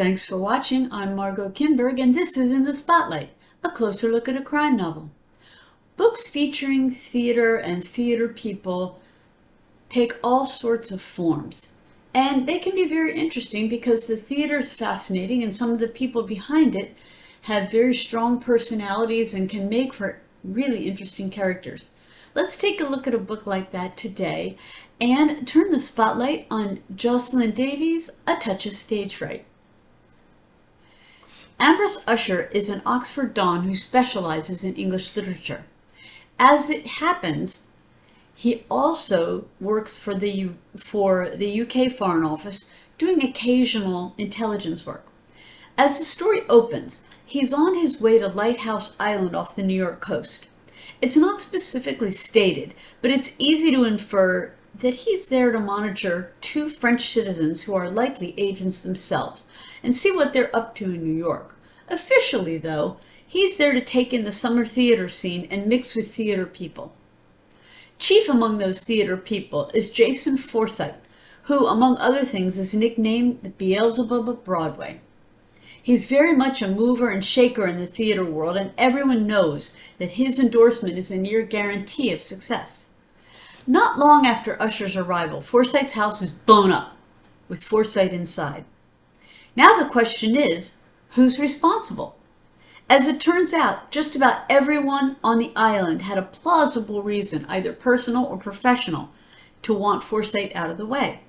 Thanks for watching. I'm Margot Kinberg, and this is In the Spotlight, a closer look at a crime novel. Books featuring theater and theater people take all sorts of forms, and they can be very interesting because the theater is fascinating and some of the people behind it have very strong personalities and can make for really interesting characters. Let's take a look at a book like that today and turn the spotlight on Joycelyn Davey's A Touch of Stage Fright. Ambrose Usher is an Oxford Don who specializes in English literature. As it happens, he also works for the UK Foreign Office, doing occasional intelligence work. As the story opens, he's on his way to Lighthouse Island off the New York coast. It's not specifically stated, but it's easy to infer that he's there to monitor two French citizens who are likely agents themselves and see what they're up to in New York. Officially, though, he's there to take in the summer theater scene and mix with theater people. Chief among those theater people is Jason Forsythe, who, among other things, is nicknamed the Beelzebub of Broadway. He's very much a mover and shaker in the theater world, and everyone knows that his endorsement is a near guarantee of success. Not long after Usher's arrival, Forsythe's house is blown up, with Forsythe inside. Now the question is, who's responsible? As it turns out, just about everyone on the island had a plausible reason, either personal or professional, to want Forsythe out of the way.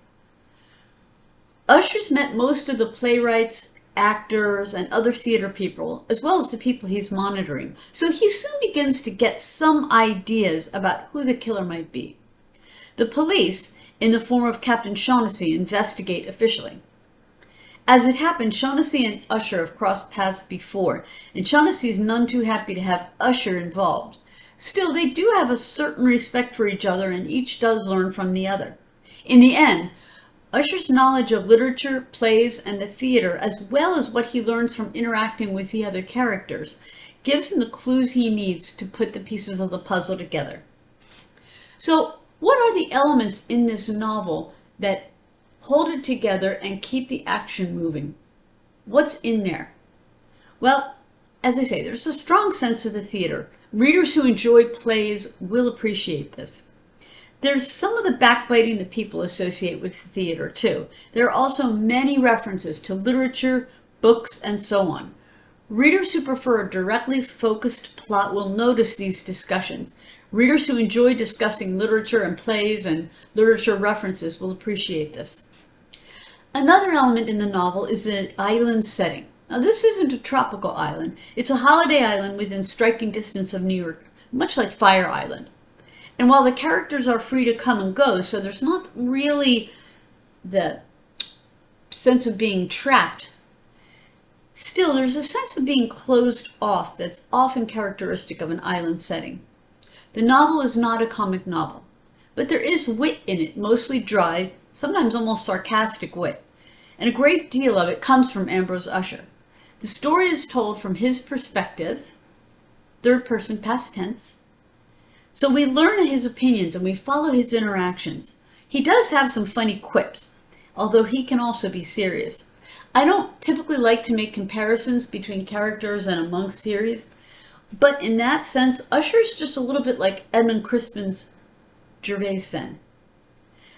Usher's met most of the playwrights, actors, and other theater people, as well as the people he's monitoring, so he soon begins to get some ideas about who the killer might be. The police, in the form of Captain Shaughnessy, investigate officially. As it happened, Shaughnessy and Usher have crossed paths before, and Shaughnessy's none too happy to have Usher involved. Still, they do have a certain respect for each other, and each does learn from the other. In the end, Usher's knowledge of literature, plays, and the theater, as well as what he learns from interacting with the other characters, gives him the clues he needs to put the pieces of the puzzle together. So, what are the elements in this novel that hold it together and keep the action moving? What's in there? Well, as I say, there's a strong sense of the theater. Readers who enjoy plays will appreciate this. There's some of the backbiting that people associate with the theater, too. There are also many references to literature, books, and so on. Readers who prefer a directly focused plot will notice these discussions. Readers who enjoy discussing literature and plays and literature references will appreciate this. Another element in the novel is an island setting. Now, this isn't a tropical island. It's a holiday island within striking distance of New York, much like Fire Island. And while the characters are free to come and go, so there's not really the sense of being trapped, still there's a sense of being closed off that's often characteristic of an island setting. The novel is not a comic novel, but there is wit in it, mostly dry, sometimes almost sarcastic wit. And a great deal of it comes from Ambrose Usher. The story is told from his perspective, third person past tense, so we learn his opinions and we follow his interactions. He does have some funny quips, although he can also be serious. I don't typically like to make comparisons between characters and among series, but in that sense, Usher's just a little bit like Edmund Crispin's Gervais Fenn.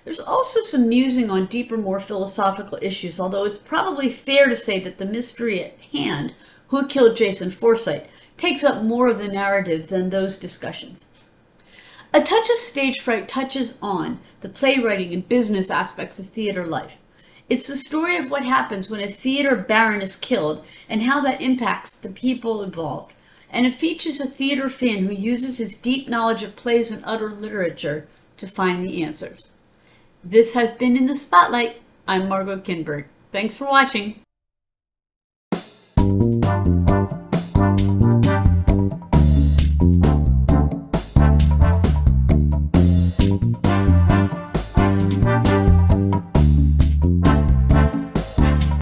There's also some musing on deeper, more philosophical issues, although it's probably fair to say that the mystery at hand, who killed Jason Forsythe, takes up more of the narrative than those discussions. A Touch of Stage Fright touches on the playwriting and business aspects of theater life. It's the story of what happens when a theater baron is killed and how that impacts the people involved. And it features a theater fan who uses his deep knowledge of plays and other literature to find the answers. This has been In the Spotlight. I'm Margot Kinberg. Thanks for watching.